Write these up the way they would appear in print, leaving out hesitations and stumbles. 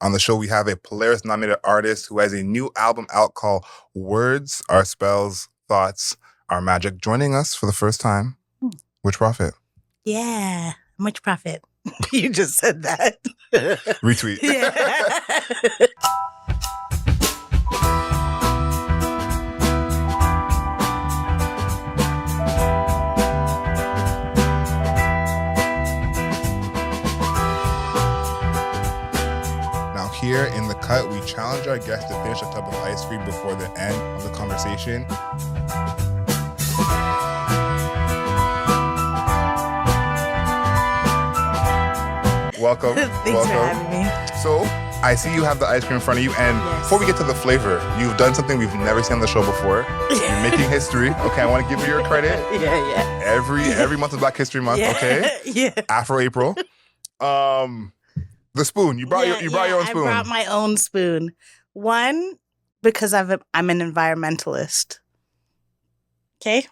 On the show, we have a Polaris-nominated artist who has a new album out called Words Are Spells, Thoughts Are Magic. Joining us for the first time, Which Prophet? Yeah, Which Prophet? You just said that. Retweet. Yeah. Here in The Cut, we challenge our guests to finish a tub of ice cream before the end of the conversation. Welcome. Thanks for having me. So, I see you have the ice cream in front of you, and before we get to the flavor, you've done something we've never seen on the show before. You're making history. Okay, I want to give you your credit. Yeah. Every month is Black History Month, okay? Yeah. Afro-April. The spoon. You brought your own spoon. I brought my own spoon. One, because I'm an environmentalist. Okay.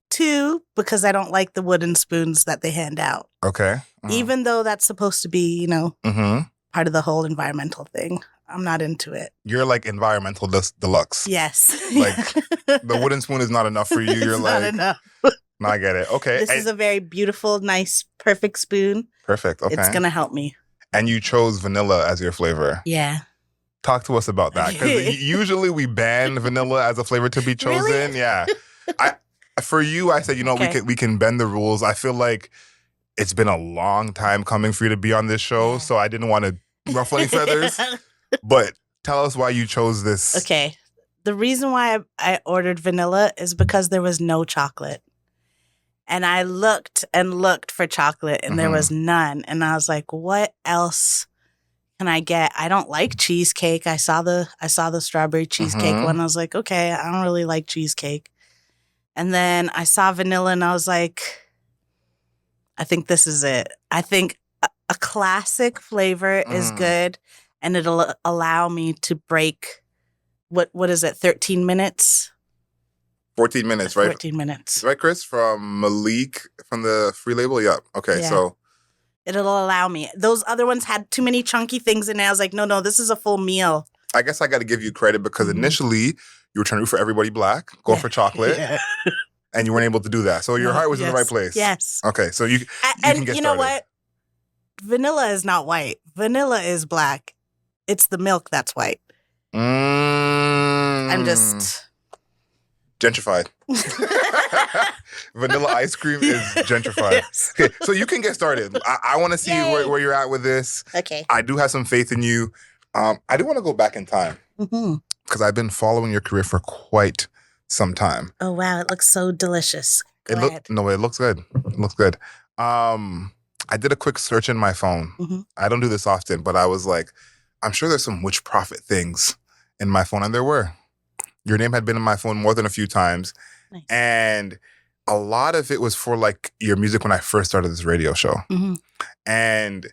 Two, because I don't like the wooden spoons that they hand out. Okay. Even though that's supposed to be, part of the whole environmental thing. I'm not into it. You're like environmental deluxe. Yes. Like the wooden spoon is not enough for you. You're it's like, not enough. No, I get it. Okay. This is a very beautiful, nice, perfect spoon. Perfect. Okay. It's going to help me. And you chose vanilla as your flavor. Yeah. Talk to us about that. Because usually we ban vanilla as a flavor to be chosen. Really? Yeah. For you, I said, we can bend the rules. I feel like it's been a long time coming for you to be on this show. Yeah. So I didn't want to ruffle any feathers. But tell us why you chose this. Okay. The reason why I ordered vanilla is because there was no chocolate. And I looked and looked for chocolate and there was none. And I was like, what else can I get? I don't like cheesecake. I saw the strawberry cheesecake one. I was like, okay, I don't really like cheesecake. And then I saw vanilla and I was like, I think this is it. I think a classic flavor is good and it'll allow me to break, what is it, 13 minutes? 14 minutes, right? 14 minutes. Right, Chris? From Malik from the free label? Yep. Okay, yeah. So. It'll allow me. Those other ones had too many chunky things in it. I was like, no, this is a full meal. I guess I got to give you credit because initially you were trying to root for everybody Black, go for chocolate, and you weren't able to do that. So your heart was in the right place. Yes. Okay, so you can get started. Know what? Vanilla is not white. Vanilla is Black. It's the milk that's white. I'm just... gentrified. Vanilla ice cream is gentrified. Yes. Okay, so you can get started. I want to see where you're at with this. Okay. I do have some faith in you. I do want to go back in time because I've been following your career for quite some time. Oh, wow. It looks so delicious. It looks good. It looks good. I did a quick search in my phone. I don't do this often, but I was like, I'm sure there's some Which Prophet things in my phone, and there were. Your name had been in my phone more than a few times. Nice. And a lot of it was for like your music when I first started this radio show. And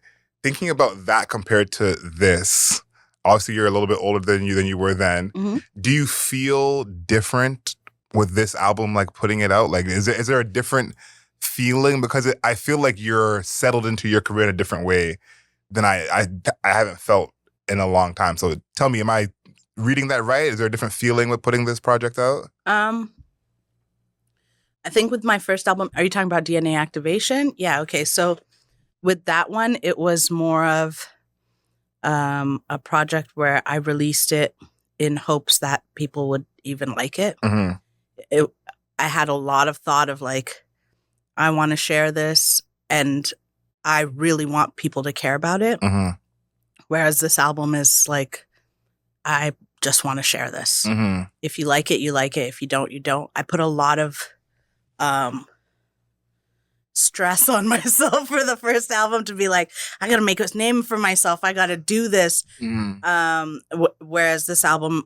thinking about that compared to this, obviously you're a little bit older than you were then. Do you feel different with this album, like putting it out? Like, is there a different feeling? Because I feel like you're settled into your career in a different way than I haven't felt in a long time. So tell me, am I reading that right? Is there a different feeling with putting this project out? I think with my first album, are you talking about DNA Activation? Yeah, okay. So with that one, it was more of a project where I released it in hopes that people would even like it. I had a lot of thought of like, I want to share this and I really want people to care about it. Whereas this album is like, I just want to share this. If you like it, you like it. If you don't, you don't. I put a lot of stress on myself for the first album to be like, I got to make a name for myself. I got to do this. Whereas this album,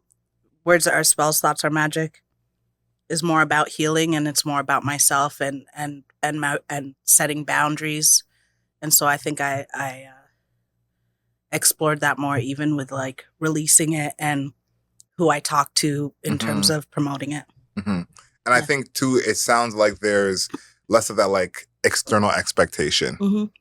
Words Are Spells, Thoughts Are Magic, is more about healing and it's more about myself and setting boundaries. And so I think I explored that more, even with like releasing it and who I talk to in terms of promoting it. And I think too, it sounds like there's less of that like external expectation.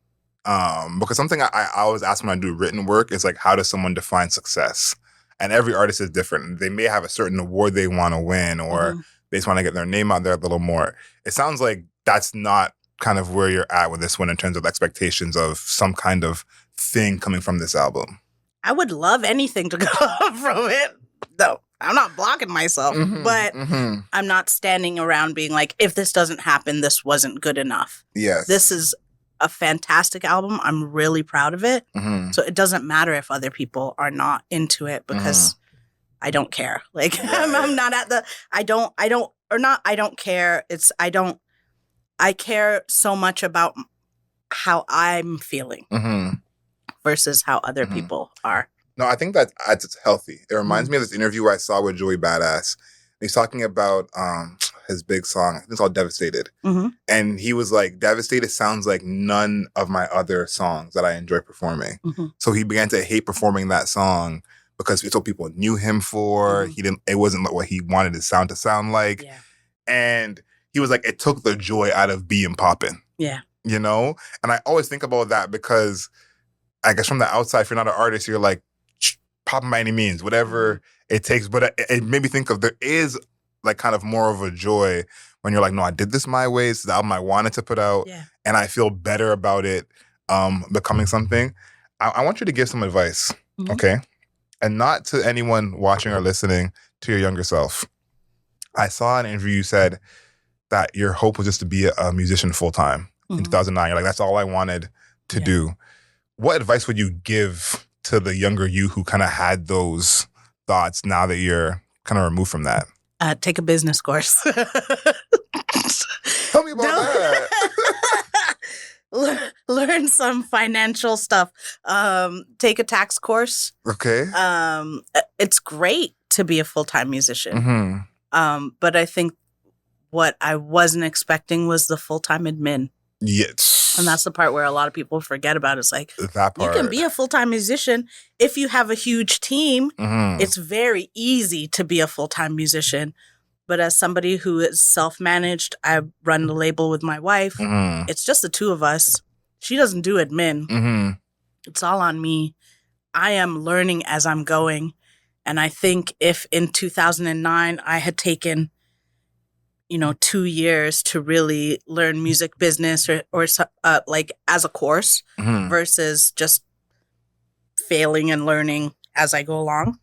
Because something I always ask when I do written work is like, how does someone define success? And every artist is different. They may have a certain award they want to win, or they just want to get their name out there a little more. It sounds like that's not kind of where you're at with this one in terms of expectations of some kind of thing coming from this album. I would love anything to come from it. No, I'm not blocking myself, but I'm not standing around being like, if this doesn't happen, this wasn't good enough. Yes. This is a fantastic album. I'm really proud of it. So it doesn't matter if other people are not into it because I don't care. Like I'm not at the, I don't care. I care so much about how I'm feeling versus how other people are. No, I think that's healthy. It reminds me of this interview I saw with Joey Badass. He's talking about his big song. I think it's called Devastated. And he was like, Devastated sounds like none of my other songs that I enjoy performing. So he began to hate performing that song because it's what people knew him for. It wasn't what he wanted his sound to sound like. And he was like, it took the joy out of being poppin'. You know? And I always think about that because I guess from the outside, if you're not an artist, you're like, popping by any means, whatever it takes. But it made me think of, there is like kind of more of a joy when you're like, no, I did this my way. It's the album I wanted to put out. And I feel better about it becoming something. I want you to give some advice, okay? And not to anyone watching or listening, to your younger self. I saw an interview you said that your hope was just to be a musician full-time in 2009. You're like, that's all I wanted to do. What advice would you give to the younger you who kind of had those thoughts now that you're kind of removed from that? Take a business course. Tell me about that. Learn some financial stuff. Take a tax course. Okay. It's great to be a full-time musician. But I think what I wasn't expecting was the full-time admin. Yes. And that's the part where a lot of people forget about. It's like, that part. You can be a full-time musician if you have a huge team. It's very easy to be a full-time musician. But as somebody who is self-managed, I run the label with my wife. It's just the two of us. She doesn't do admin. It's all on me. I am learning as I'm going. And I think if in 2009 I had taken 2 years to really learn music business or like as a course versus just failing and learning as I go along,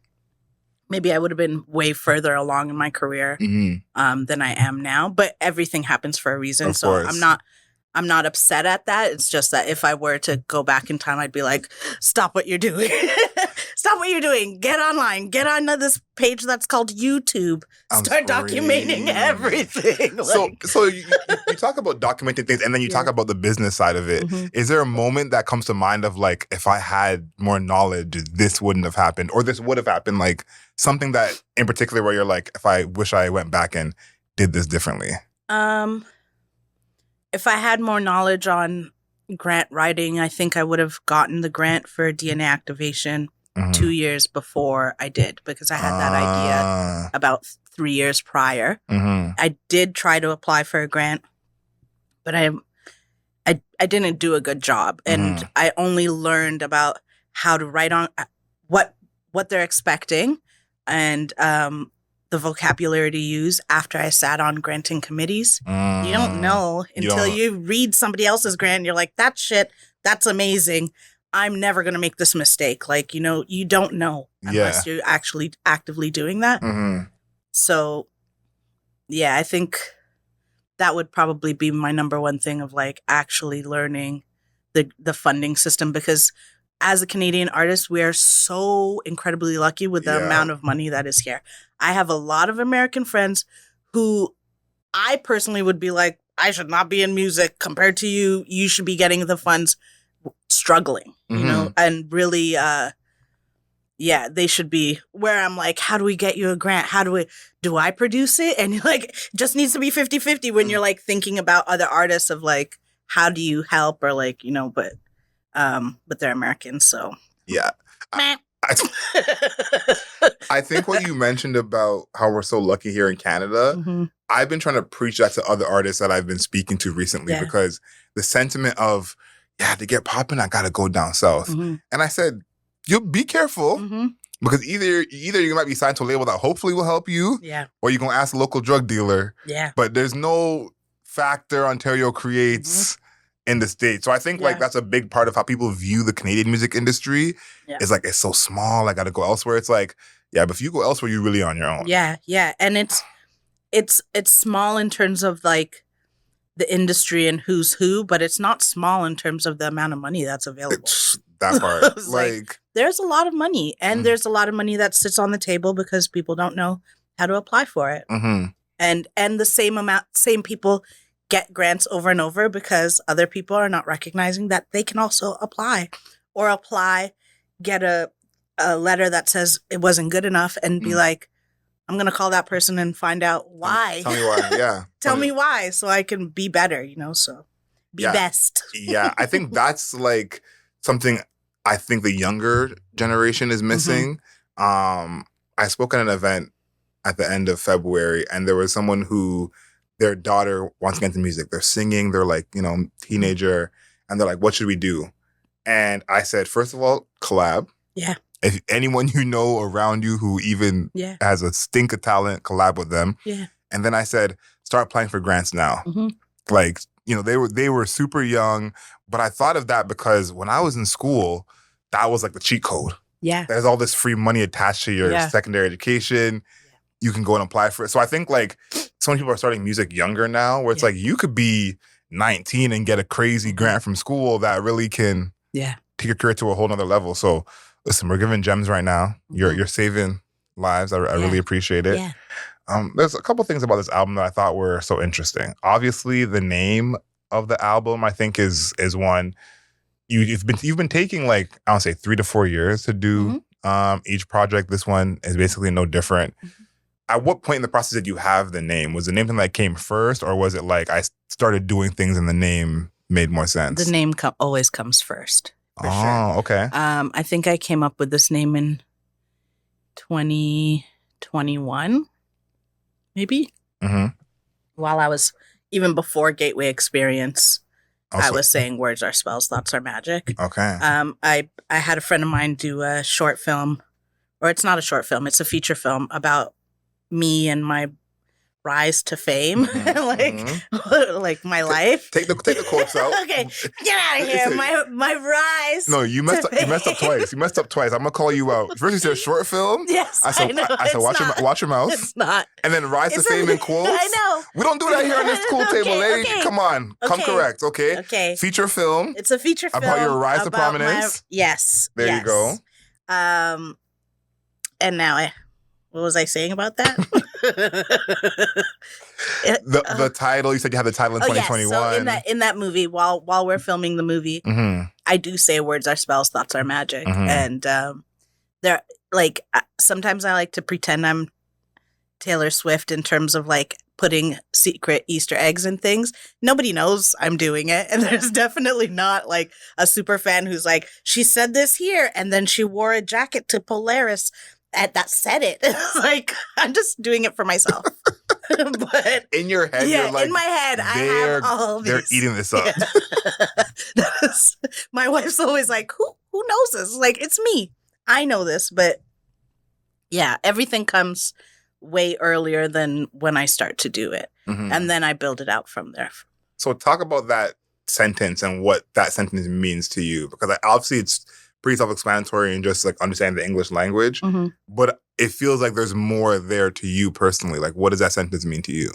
maybe I would have been way further along in my career than I am now. But everything happens for a reason. Of so course. I'm not upset at that. It's just that if I were to go back in time, I'd be like, stop what you're doing. Stop what you're doing. Get online. Get on this page that's called YouTube. Start documenting everything. So you talk about documenting things, and then you talk about the business side of it. Is there a moment that comes to mind of like, if I had more knowledge, this wouldn't have happened, or this would have happened? Like something that in particular where you're like, if I wish I went back and did this differently? If I had more knowledge on grant writing, I think I would have gotten the grant for DNA activation 2 years before I did, because I had that idea about 3 years prior. I did try to apply for a grant, but I didn't do a good job. And I only learned about how to write on what they're expecting and the vocabulary to use after I sat on granting committees. You don't know until you read somebody else's grant and you're like, that shit, that's amazing. I'm never going to make this mistake. Like, you don't know unless you're actually actively doing that. So, yeah, I think that would probably be my number one thing of like actually learning the funding system, because as a Canadian artist, we are so incredibly lucky with the amount of money that is here. I have a lot of American friends who I personally would be like, I should not be in music compared to you. You should be getting the funds, struggling, and really, they should be where I'm like, how do we get you a grant? Do I produce it? And you're like, just needs to be 50-50 when you're like thinking about other artists of like, how do you help? Or like, but they're Americans. So yeah. I think what you mentioned about how we're so lucky here in Canada, I've been trying to preach that to other artists that I've been speaking to recently, because the sentiment of, yeah, to get popping, I gotta go down south. Mm-hmm. And I said, you be careful. Mm-hmm. Because either you might be signed to a label that hopefully will help you, Yeah. or you're gonna ask a local drug dealer. Yeah. But there's no factor Ontario creates in the state. So I think like that's a big part of how people view the Canadian music industry. Yeah. Is like it's so small, I gotta go elsewhere. It's like, yeah, but if you go elsewhere, you're really on your own. Yeah, yeah. And it's small in terms of like the industry and who's who, but it's not small in terms of the amount of money that's available. It's that part. like there's a lot of money, and there's a lot of money that sits on the table because people don't know how to apply for it. Mm-hmm. And the same people get grants over and over because other people are not recognizing that they can also apply, get a letter that says it wasn't good enough, and be like, I'm going to call that person and find out why. Tell me why, yeah. Tell me why so I can be better, so be best. Yeah, I think that's like something I think the younger generation is missing. I spoke at an event at the end of February, and there was someone who their daughter wants to get into music. They're singing, they're like, teenager, and they're like, what should we do? And I said, first of all, collab. Yeah. If anyone you know around you who even has a stink of talent, collab with them. Yeah. And then I said, start applying for grants now. Mm-hmm. Like, they were super young, but I thought of that because when I was in school, that was like the cheat code. Yeah. There's all this free money attached to your secondary education. You can go and apply for it. So I think like so many people are starting music younger now where it's like you could be 19 and get a crazy grant from school that really can take your career to a whole nother level. So listen, we're giving gems right now. You're saving lives. I really appreciate it. Yeah. There's a couple things about this album that I thought were so interesting. Obviously, the name of the album I think is one you've been taking like I don't say 3 to 4 years to do each project. This one is basically no different. At what point in the process did you have the name? Was the name something that came first, or was it like I started doing things and the name made more sense? The name always comes first. For sure. Okay. I think I came up with this name in 2021, maybe. Mm-hmm. While I was, even before Gateway Experience, I was saying words are spells, thoughts are magic. Okay. I had a friend of mine do a short film, or it's not a short film, it's a feature film about me and my rise to fame, like my life. Take the quotes out. Okay, get out of here. My rise. No, you messed up twice. You messed up twice. I'm gonna call you out. First you said short film. Yes, I said watch your mouth. It's not. And then rise to fame in quotes. I know. We don't do that here on this cool table, lady. Okay. Come on, come correct. Okay. Okay. Feature film. It's a feature film about your rise to prominence. Yes. There you go. And now what was I saying about that? The title, you said you had the title in 2021. Yes. So in that movie, while we're filming the movie, I do say words are spells, thoughts are magic. And they're like, sometimes I like to pretend I'm Taylor Swift in terms of like putting secret Easter eggs and things. Nobody knows I'm doing it. And there's definitely not like a super fan who's like, she said this here and then she wore a jacket to Polaris that said it. Like, I'm just doing it for myself. But in your head, you're like, in my head, I have all these. They're eating this up. Yeah. My wife's always like, who knows this? Like, it's me. I know this, but yeah, everything comes way earlier than when I start to do it. And then I build it out from there. So talk about that sentence and what that sentence means to you, because obviously it's pretty self-explanatory and just like understanding the English language, but it feels like there's more there to you personally. Like, what does that sentence mean to you?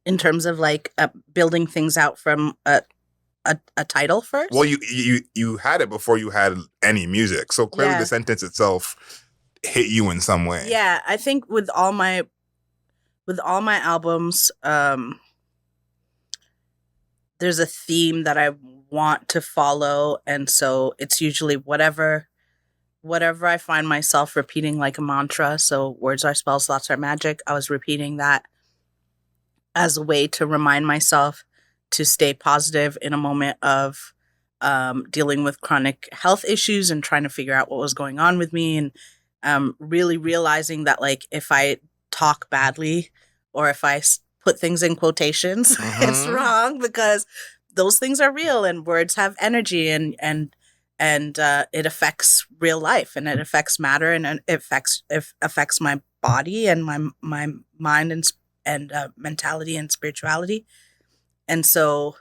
In terms of like building things out from a title first? Well, you had it before you had any music. So clearly the sentence itself hit you in some way. Yeah, I think with all my albums, there's a theme that I want to follow, and so it's usually whatever I find myself repeating like a mantra. So words are spells, thoughts are magic. I was repeating that as a way to remind myself to stay positive in a moment of dealing with chronic health issues and trying to figure out what was going on with me, and really realizing that like if I talk badly or if I put things in quotations, it's wrong, because those things are real, and words have energy, and it affects real life, and it affects matter, and it affects my body and my mind and mentality and spirituality. And so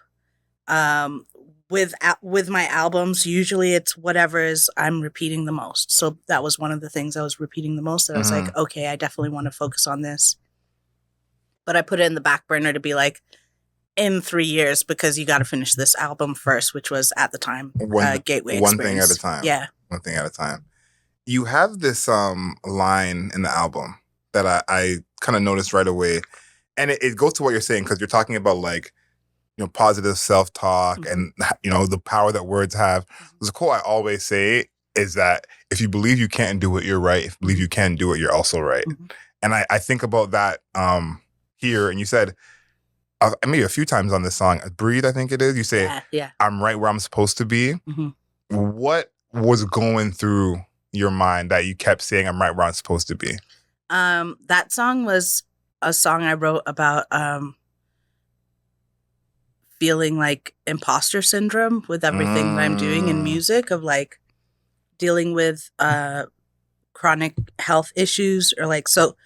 with my albums, usually it's whatever is I'm repeating the most. So that was one of the things I was repeating the most, that I was like, okay, I definitely want to focus on this. But I put it in the back burner to be like, in 3 years, because you got to finish this album first, which was at the time Gateway Experience. One thing at a time. Yeah. One thing at a time. You have this line in the album that I kind of noticed right away. And it goes to what you're saying, because you're talking about like, positive self-talk and, the power that words have. There's a quote I always say is that if you believe you can't do it, you're right. If you believe you can do it, you're also right. And I think about that here. And you said, maybe a few times on this song, Breathe, I think it is. You say, I'm right where I'm supposed to be. What was going through your mind that you kept saying, I'm right where I'm supposed to be? That song was a song I wrote about feeling like imposter syndrome with everything that I'm doing in music, of like dealing with chronic health issues, or like, so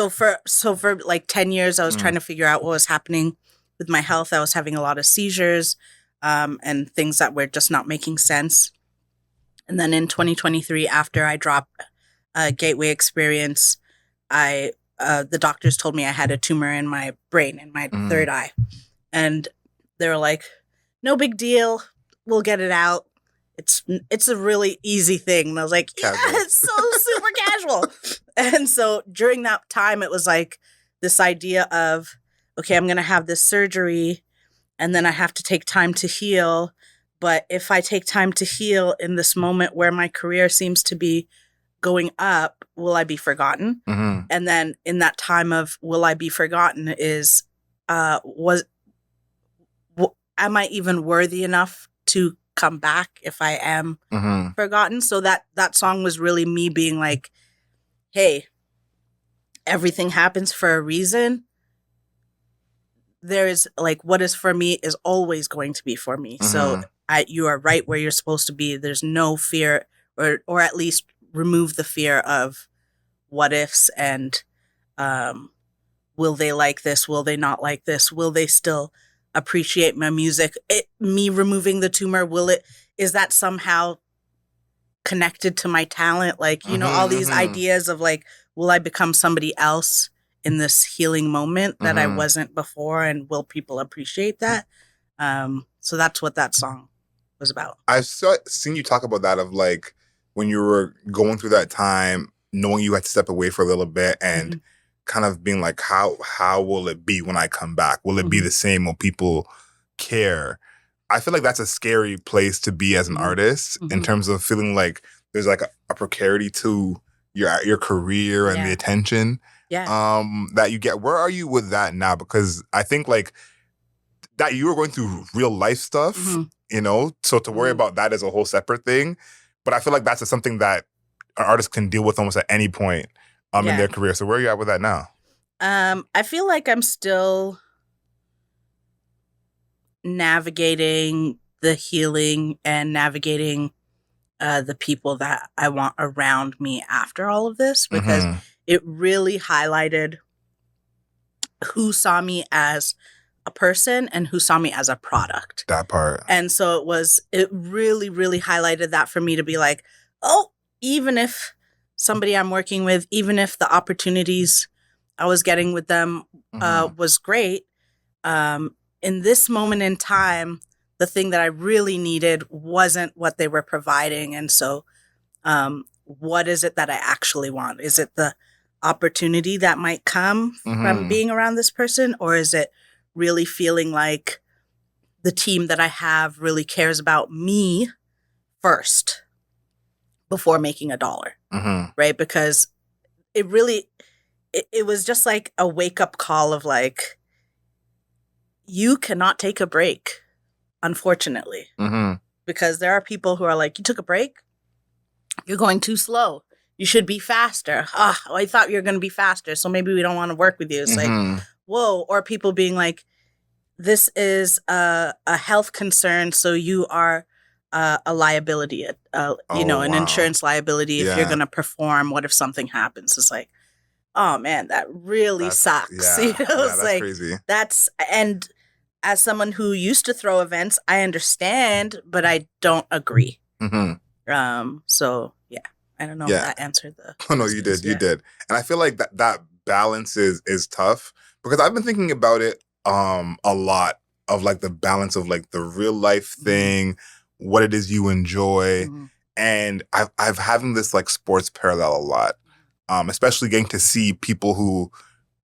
for like 10 years, I was trying to figure out what was happening with my health. I was having a lot of seizures and things that were just not making sense. And then in 2023, after I dropped Gateway Experience, the doctors told me I had a tumor in my brain, in my third eye. And they were like, no big deal. We'll get it out. It's a really easy thing. And I was like, yeah, it's so super casual. And so during that time, it was like this idea of, okay, I'm going to have this surgery, and then I have to take time to heal. But if I take time to heal in this moment where my career seems to be going up, will I be forgotten? And then in that time of will I be forgotten is, am I even worthy enough to come back if I am forgotten? So that song was really me being like, hey, everything happens for a reason. There is like, what is for me is always going to be for me. So you are right where you're supposed to be. There's no fear, or at least remove the fear of what ifs and will they like this? Will they not like this? Will they still appreciate my music? Me removing the tumor, is that somehow connected to my talent? Like, all these ideas of like, will I become somebody else in this healing moment that I wasn't before? And will people appreciate that? So that's what that song was about. I've seen you talk about that, of like when you were going through that time, knowing you had to step away for a little bit and kind of being like, how will it be when I come back? Will it be the same? Will people care? I feel like that's a scary place to be as an artist, in terms of feeling like there's like a precarity to your career and the attention that you get. Where are you with that now? Because I think like that you were going through real life stuff, so to worry about that is a whole separate thing. But I feel like that's something that an artist can deal with almost at any point in their career. So where are you at with that now? I feel like I'm still navigating the healing and navigating the people that I want around me after all of this, because it really highlighted who saw me as a person and who saw me as a product. That part. And so it really, really highlighted that for me to be like, oh, even if somebody I'm working with, even if the opportunities I was getting with them was great, in this moment in time, the thing that I really needed wasn't what they were providing. And so what is it that I actually want? Is it the opportunity that might come from being around this person? Or is it really feeling like the team that I have really cares about me first before making a dollar, right? Because it really, it was just like a wake-up call of like, you cannot take a break, unfortunately. Because there are people who are like, you took a break? You're going too slow. You should be faster. I thought you were going to be faster, so maybe we don't want to work with you. It's like, whoa. Or people being like, this is a health concern, so you are a liability, an wow. insurance liability if you're Yeah. going to perform. What if something happens? It's like, oh man, that really sucks. Yeah, It's that's like, crazy. And as someone who used to throw events, I understand, but I don't agree. So yeah, I don't know if that answered the question. No, you did. And I feel like that balance is tough, because I've been thinking about it a lot, of like the balance of like the real life thing, what it is you enjoy. And I've having this like sports parallel a lot, especially getting to see people who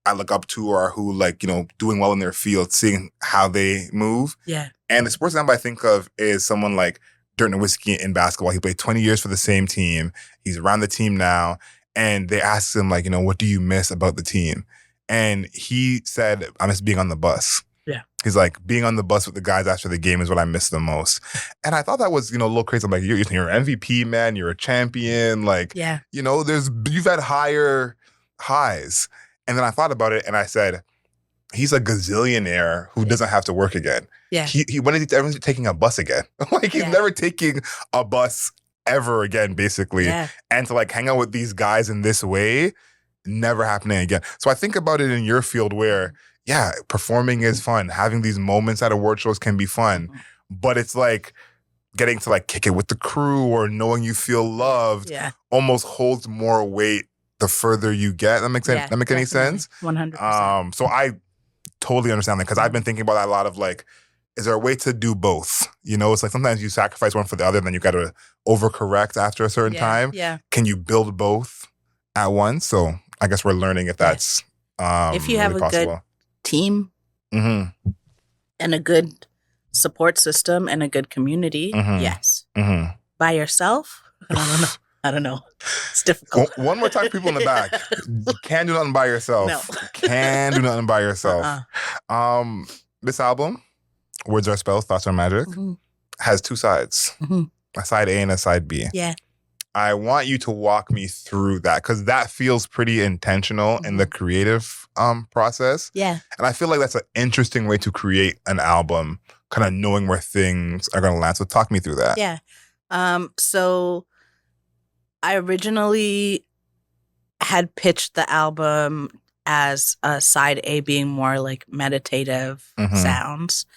I look up to, or who like, doing well in their field, seeing how they move. Yeah. And the sports example I think of is someone like Dirk Nowitzki in basketball. He played 20 years for the same team. He's around the team now. And they asked him like, what do you miss about the team? And he said, I miss being on the bus. Yeah. He's like, being on the bus with the guys after the game is what I miss the most. And I thought that was, a little crazy. I'm like, you're an MVP, man. You're a champion. Like, yeah. You've had higher highs. And then I thought about it and I said, he's a gazillionaire who doesn't have to work again. Yeah. When is he ever taking a bus again? Like, he's never taking a bus ever again, basically. Yeah. And to like hang out with these guys in this way, never happening again. So I think about it in your field where, performing is fun. Having these moments at award shows can be fun. But it's like getting to like kick it with the crew, or knowing you feel loved, almost holds more weight the further you get. That makes sense. That make any sense? 100%. So I totally understand that, because I've been thinking about that a lot of like, is there a way to do both? It's like sometimes you sacrifice one for the other, and then you got to overcorrect after a certain time. Yeah. Can you build both at once? So I guess we're learning if that's if you have really a good team and a good support system and a good community, yes. By yourself, I don't know. It's difficult. One more time for people in the back. You can't do nothing by yourself. No. Can't do nothing by yourself. This album, Words Are Spells, Thoughts Are Magic, has two sides. A side A and a side B. Yeah. I want you to walk me through that, because that feels pretty intentional in the creative process. Yeah. And I feel like that's an interesting way to create an album, kind of knowing where things are going to land. So talk me through that. Yeah. So I originally had pitched the album as side A being more like meditative sounds,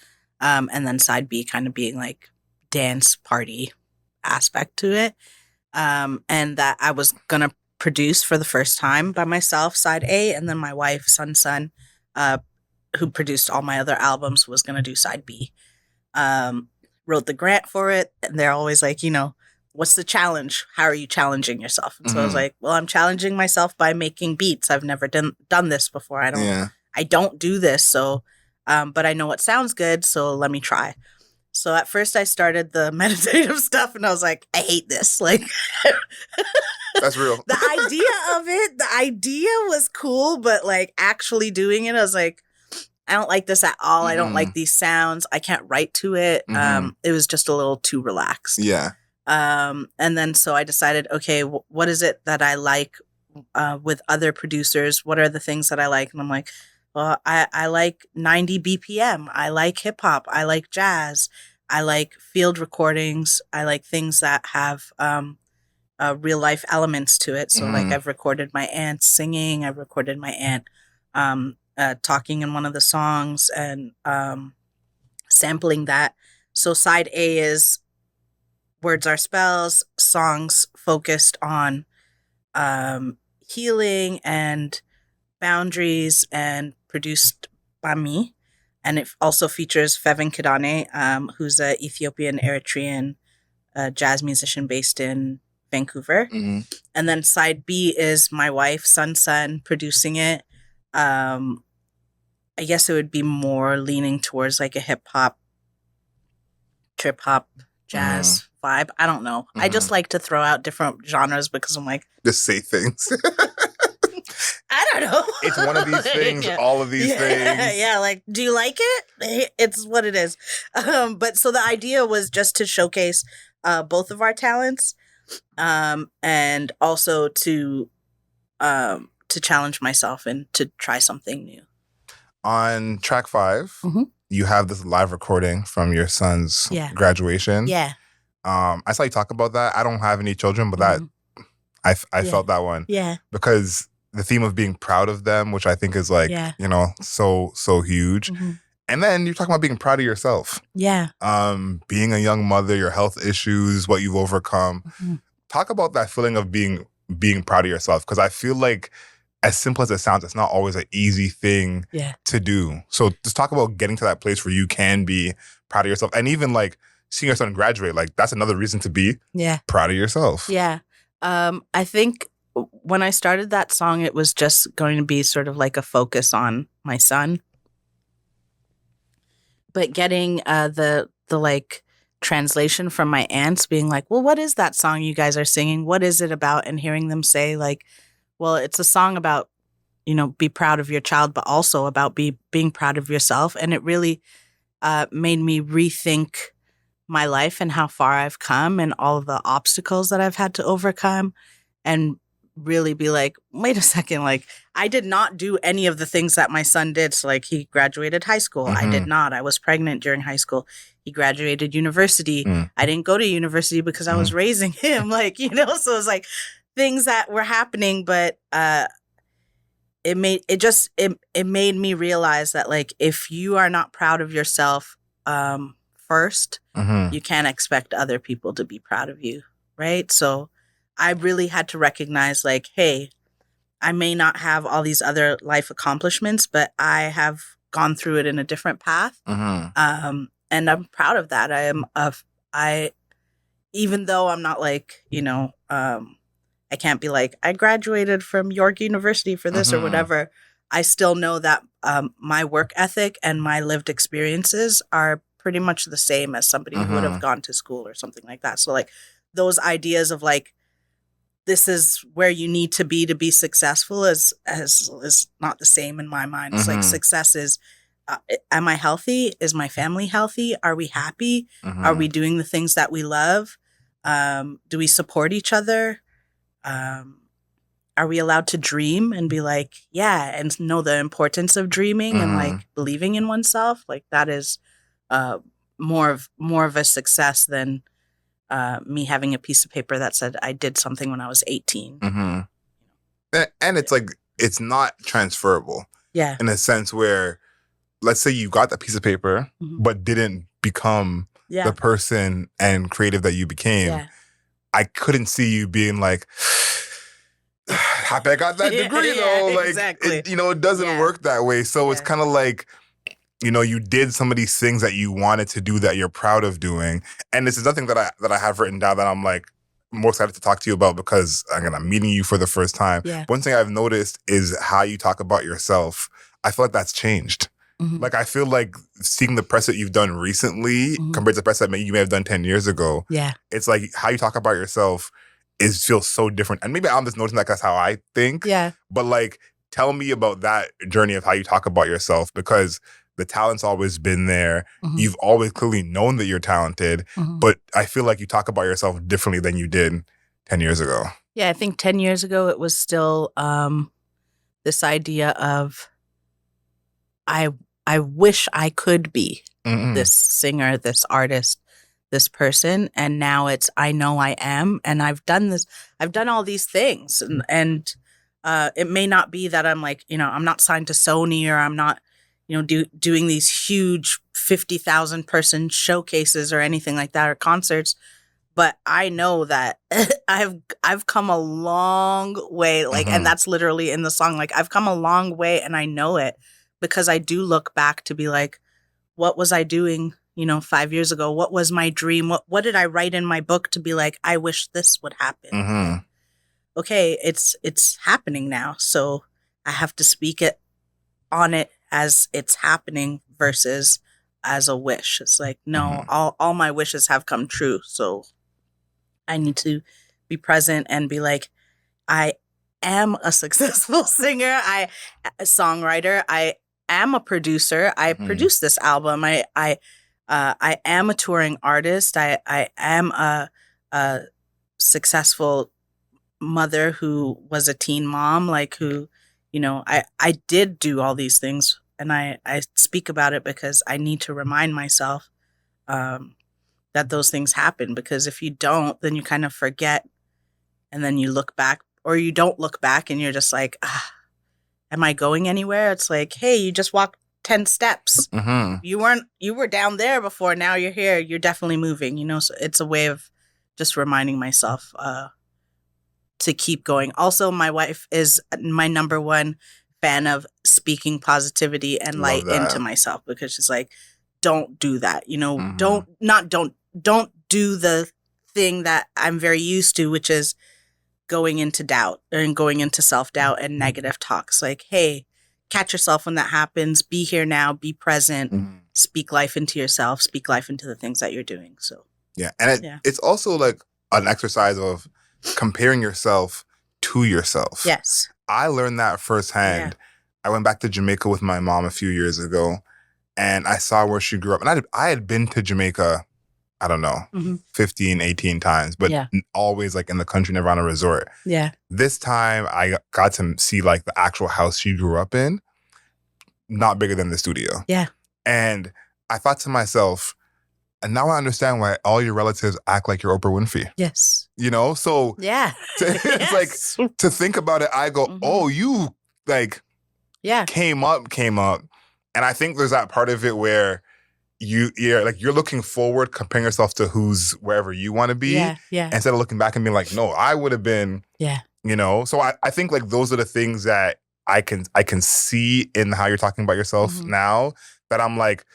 and then side B kind of being like dance party aspect to it, and that I was gonna produce for the first time by myself side A, and then my wife Sun, who produced all my other albums, was gonna do side B. Wrote the grant for it, and they're always like, what's the challenge? How are you challenging yourself? And so I was like, well, I'm challenging myself by making beats. I've never done this before. I don't do this. So, but I know what sounds good. So let me try. So at first I started the meditative stuff, and I was like, I hate this. Like, that's real. the idea was cool, but like actually doing it, I was like, I don't like this at all. I don't like these sounds. I can't write to it. It was just a little too relaxed. Yeah. And then so I decided, okay, what is it that I like with other producers? What are the things that I like? And I'm like, well, I like 90 BPM. I like hip hop. I like jazz. I like field recordings. I like things that have real life elements to it. So like I've recorded my aunt singing. I've recorded my aunt talking in one of the songs and sampling that. So side A is Words Are Spells, songs focused on healing and boundaries, and produced by me. And it also features Fevin Kidane, who's an Ethiopian Eritrean jazz musician based in Vancouver. And then side B is my wife, Sun, producing it. I guess it would be more leaning towards like a hip hop, trip hop, jazz vibe. I don't know. I just like to throw out different genres because I'm like, just say things. I don't know. It's one of these things, all of these things. Yeah, like, do you like it? It's what it is. But so the idea was just to showcase both of our talents, and also to challenge myself and to try something new. On track 5, you have this live recording from your son's Yeah. graduation. Yeah. I saw you talk about that. I don't have any children, but that I felt that one. Yeah. Because the theme of being proud of them, which I think is like, you know, so huge. And then you're talking about being proud of yourself. Yeah. Being a young mother, your health issues, what you've overcome. Talk about that feeling of being proud of yourself. Because I feel like, as simple as it sounds, it's not always an easy thing to do. So just talk about getting to that place where you can be proud of yourself. And even like seeing your son graduate, like that's another reason to be proud of yourself. Yeah. I think when I started that song, it was just going to be sort of like a focus on my son. But getting the like translation from my aunts being like, well, what is that song you guys are singing? What is it about? And hearing them say like, well, it's a song about, you know, be proud of your child, but also about being proud of yourself. And it really made me rethink my life and how far I've come and all of the obstacles that I've had to overcome, and really be like, wait a second, like I did not do any of the things that my son did. So like he graduated high school. I did not. I was pregnant during high school. He graduated university. I didn't go to university because I was raising him, like, you know, so it's like things that were happening, but it made me realize that like if you are not proud of yourself first, you can't expect other people to be proud of you, right? So I really had to recognize like, hey, I may not have all these other life accomplishments, but I have gone through it in a different path. And I'm proud of that. Even though I'm not like, you know, I can't be like, I graduated from York University for this or whatever. I still know that my work ethic and my lived experiences are pretty much the same as somebody who would have gone to school or something like that. So like those ideas of like, this is where you need to be successful is not the same in my mind. It's like success is, am I healthy? Is my family healthy? Are we happy? Are we doing the things that we love? Do we support each other? Are we allowed to dream and be like, yeah, and know the importance of dreaming and like believing in oneself? Like that is more of a success than me having a piece of paper that said I did something when I was 18. And it's like, it's not transferable. Yeah. In a sense where, let's say you got that piece of paper, but didn't become the person and creative that you became. Yeah. I couldn't see you being like, happy I got that degree though. Like, exactly. it doesn't work that way. So it's kind of like, you did some of these things that you wanted to do that you're proud of doing. And this is nothing that I have written down that I'm like more excited to talk to you about because I'm meeting you for the first time. Yeah. One thing I've noticed is how you talk about yourself. I feel like that's changed. Like, I feel like seeing the press that you've done recently compared to the press that you may have done 10 years ago. Yeah. It's like how you talk about yourself feels so different. And maybe I'm just noticing that that's how I think. Yeah. But like, tell me about that journey of how you talk about yourself, because the talent's always been there. You've always clearly known that you're talented, but I feel like you talk about yourself differently than you did 10 years ago. Yeah, I think 10 years ago it was still this idea of I wish I could be this singer, this artist, this person. And now it's, I know I am. And I've done this. I've done all these things. And it may not be that I'm like, I'm not signed to Sony, or I'm not, doing these huge 50,000 person showcases or anything like that, or concerts. But I know that I've come a long way. Like, and that's literally in the song. Like, I've come a long way, and I know it. Because I do look back to be like, what was I doing, 5 years ago? What was my dream? What did I write in my book to be like, I wish this would happen? Okay, it's happening now. So I have to speak on it as it's happening versus as a wish. It's like, no, all my wishes have come true. So I need to be present and be like, I am a successful singer. I a songwriter. I am a producer. I produced this album. I am a touring artist. I am a successful mother who was a teen mom, like who, I did do all these things and I speak about it because I need to remind myself that those things happen, because if you don't, then you kind of forget, and then you look back, or you don't look back, and you're just like, am I going anywhere? It's like, hey, you just walked 10 steps. You were down there before, now you're here. You're definitely moving, so it's a way of just reminding myself to keep going. Also, my wife is my number one fan of speaking positivity and light into myself, because she's like, don't do that. Don't do the thing that I'm very used to, which is going into doubt and going into self-doubt and negative talks. Like, hey, catch yourself when that happens. Be here now, be present, speak life into yourself, speak life into the things that you're doing. So, yeah. And it's also like an exercise of comparing yourself to yourself. Yes. I learned that firsthand. Yeah. I went back to Jamaica with my mom a few years ago, and I saw where she grew up. And I had been to Jamaica, I don't know, 15, 18 times, but always like in the country, never on a resort. Yeah. This time I got to see like the actual house she grew up in, not bigger than the studio. Yeah. And I thought to myself, and now I understand why all your relatives act like you're Oprah Winfrey. Yes. So yeah. It's like, to think about it, I go, oh, you like came up. And I think there's that part of it where you're looking forward, comparing yourself to who's wherever you want to be, instead of looking back and being like, no, I would have been, So I think like those are the things that I can see in how you're talking about yourself now, that I'm like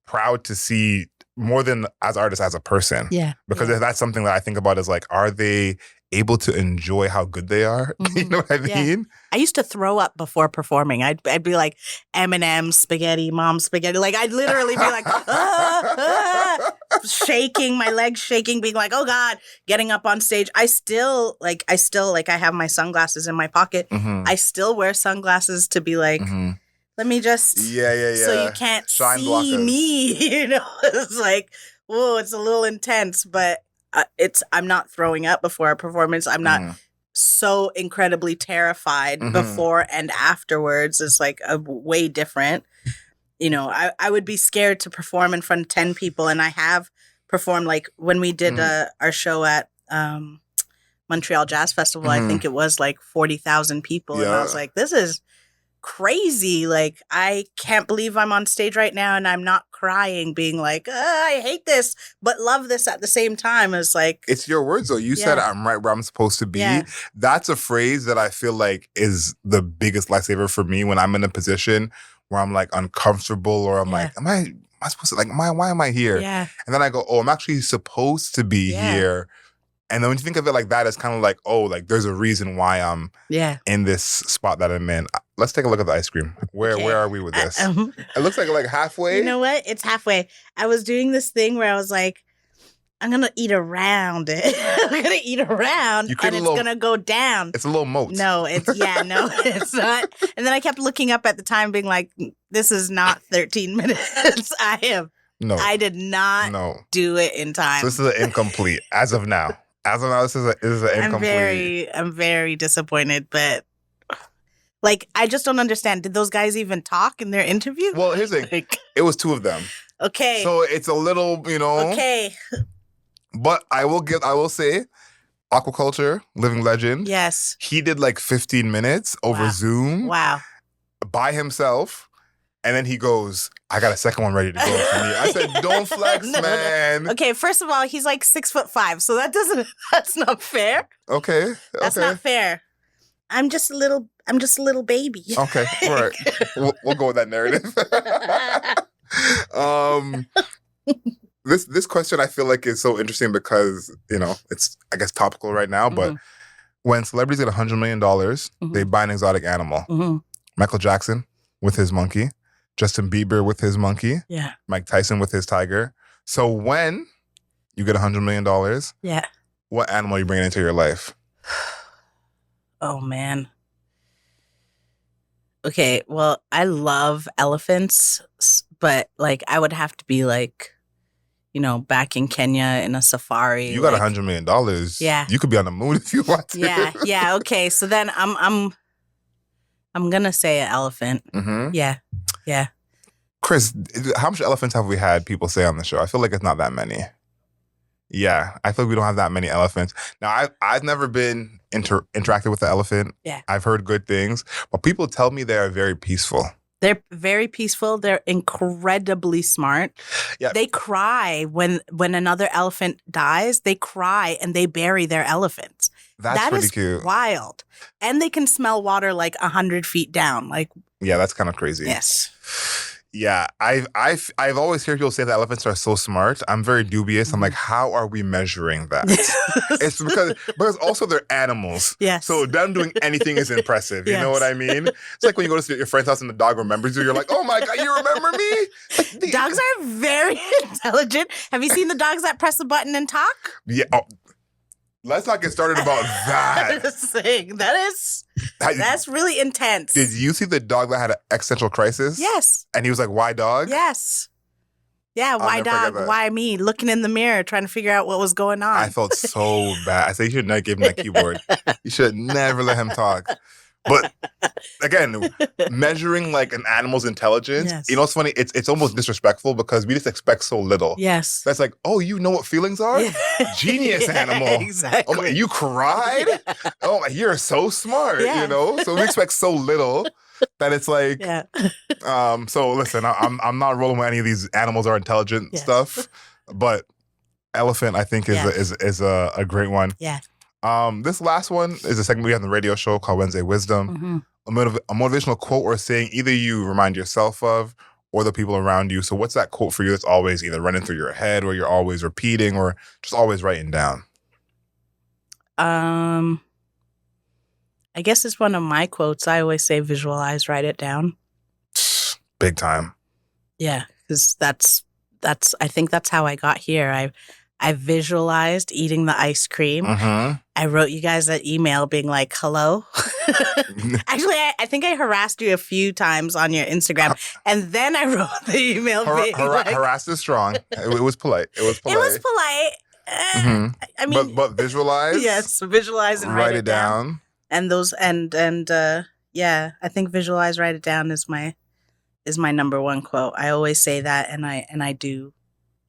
proud to see more than as artists, as a person. Yeah. Because if that's something that I think about is like, are they able to enjoy how good they are? You know what I mean? I used to throw up before performing. I'd be like, M&M spaghetti, mom spaghetti. Like, I'd literally be like, shaking, my legs shaking, being like, oh God, getting up on stage. I still I have my sunglasses in my pocket. I still wear sunglasses to be like, let me just, so you can't Shine see blockers. me, It's like, whoa, it's a little intense, but I'm not throwing up before a performance. I'm not so incredibly terrified before and afterwards. It's like a way different. I would be scared to perform in front of 10 people, and I have performed, like when we did our show at Montreal Jazz Festival. I think it was like 40,000 people, and I was like, this is crazy. Like, I can't believe I'm on stage right now and I'm not crying, being like, I hate this, but love this at the same time. It's like, it's your words though. You said I'm right where I'm supposed to be. Yeah. That's a phrase that I feel like is the biggest lifesaver for me when I'm in a position where I'm like uncomfortable, or I'm like, am I supposed to, like, why am I here? Yeah. And then I go, oh, I'm actually supposed to be here. And then when you think of it like that, it's kind of like, oh, like there's a reason why I'm in this spot that I'm in. Let's take a look at the ice cream. Where are we with this? It looks like halfway. You know what? It's halfway. I was doing this thing where I was like, I'm going to eat around it. I'm going to eat around and it's going to go down. It's a little moat. No, it's not. And then I kept looking up at the time being like, this is not 13 minutes. I did not do it in time. So this is an incomplete as of now. This is an incomplete. I'm very disappointed, but like, I just don't understand. Did those guys even talk in their interview? Well, here's the thing. It was two of them. Okay. So it's a little, Okay. But I will say, Aquaculture, living legend. Yes. He did like 15 minutes over Zoom. Wow. By himself. And then he goes, I got a second one ready to go for me. I said, don't flex, man. No. Okay, first of all, he's like 6'5", so that's not fair. Okay. That's not fair. I'm just a little baby. Okay, all right. We'll go with that narrative. This question I feel like is so interesting because, it's, I guess, topical right now, but when celebrities get $100 million, they buy an exotic animal. Michael Jackson with his monkey. Justin Bieber with his monkey. Yeah. Mike Tyson with his tiger. So when you get $100 million, what animal are you bringing into your life? Oh, man. Okay, well, I love elephants, but like I would have to be like, back in Kenya in a safari. You got $100 million. Yeah. You could be on the moon if you want to. Yeah. Okay, so then I'm gonna say an elephant. Mm-hmm. Yeah. Chris, how much elephants have we had people say on the show? I feel like it's not that many. Yeah, I feel like we don't have that many elephants. Now, I've never been interacted with the elephant. Yeah. I've heard good things, but people tell me they are very peaceful. They're very peaceful. They're incredibly smart. Yeah. They cry when another elephant dies. They cry and they bury their elephants. That's pretty cute. Wild. And they can smell water like 100 feet down. Like, yeah, that's kind of crazy. Yes. Yeah, I've always heard people say that elephants are so smart. I'm very dubious. I'm like, how are we measuring that? It's because also they're animals. Yes. So them doing anything is impressive. You Yes. know what I mean? It's like when you go to see your friend's house and the dog remembers you. You're like, oh my God, you remember me? Dogs are very intelligent. Have you seen the dogs that press a button and talk? Yeah. Oh, let's not get started about that. That's really intense. Did you see the dog that had an existential crisis? Yes. And he was like, why dog? Yes. Yeah, why dog? Why me? Looking in the mirror, trying to figure out what was going on. I felt so bad. I said, you should not give him that keyboard. You should never let him talk. But again, measuring like an animal's intelligence, Yes. you know what's funny? It's almost disrespectful because we just expect so little. Yes. That's like, oh, you know what feelings are? Genius animal. Exactly. Oh my, you cried? Yeah. Oh my, you're so smart, Yeah. you know? So we expect so little that it's like, Yeah. So listen, I'm not rolling with any of these animals are intelligent Yes. stuff, but elephant I think is a great one. Yeah. This last one is a segment we have on the radio show called Wednesday Wisdom. Mm-hmm. A motivational quote or saying either you remind yourself of or the people around you. So what's that quote for you that's always either running through your head or you're always repeating or just always writing down? I guess it's one of my quotes. I always say visualize, write it down. Big time. Yeah, because I think that's how I got here. I visualized eating the ice cream. Mm-hmm. I wrote you guys that email being like, hello. Actually, I think I harassed you a few times on your Instagram. And then I wrote the email being like, harassed is strong. It was polite. It was polite. It was polite. Mm-hmm. I mean, but visualize. Yes, visualize and write it down. And those yeah, I think visualize, write it down is my number one quote. I always say that, and I do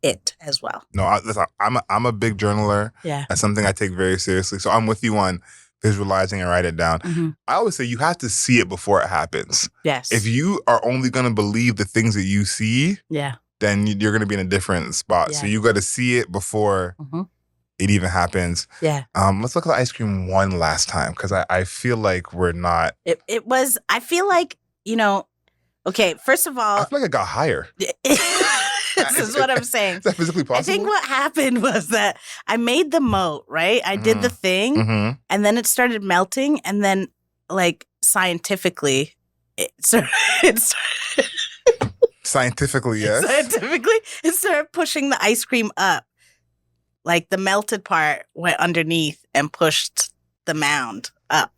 it as well. No, listen, I'm a big journaler. Yeah, that's something I take very seriously. So I'm with you on visualizing and write it down. Mm-hmm. I always say you have to see it before it happens. Yes. If you are only going to believe the things that you see, yeah, then you're going to be in a different spot. Yeah. So you got to see it before it even happens. Yeah. Let's look at the ice cream one last time because I feel like we're not. It was. I feel like Okay, first of all, I feel like it got higher. This is what I'm saying. Is that physically possible? I think what happened was that I made the moat, right? I did the thing, and then it started melting, and then, like, scientifically, it started Scientifically, yes. Scientifically, it started pushing the ice cream up. Like, the melted part went underneath and pushed the mound up.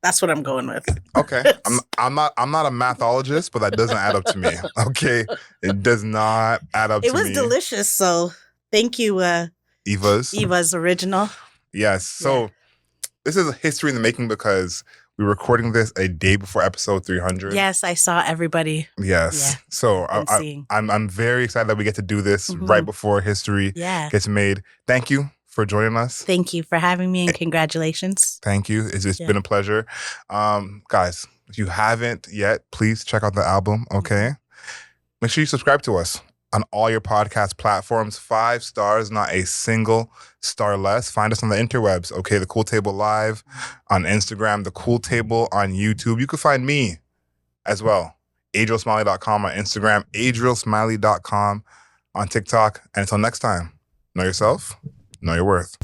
That's what I'm going with. Okay. I'm not a mathologist, but that doesn't add up to me. Okay. It does not add up to me. It was delicious, so thank you, Eva's Original. Yes. So this is a history in the making because we're recording this a day before episode 300. Yes, I saw everybody. Yes. Yeah. So I'm very excited that we get to do this right before history gets made. Thank you for joining us. Thank you for having me, and congratulations. Thank you. It's been a pleasure. Guys, if you haven't yet, please check out the album, okay? Make sure you subscribe to us on all your podcast platforms. 5 stars, not a single star less. Find us on the interwebs, okay? The Cool Table Live on Instagram, The Cool Table on YouTube. You can find me as well. AdrielSmiley.com on Instagram, AdrielSmiley.com on TikTok. And until next time, know yourself, know your worth.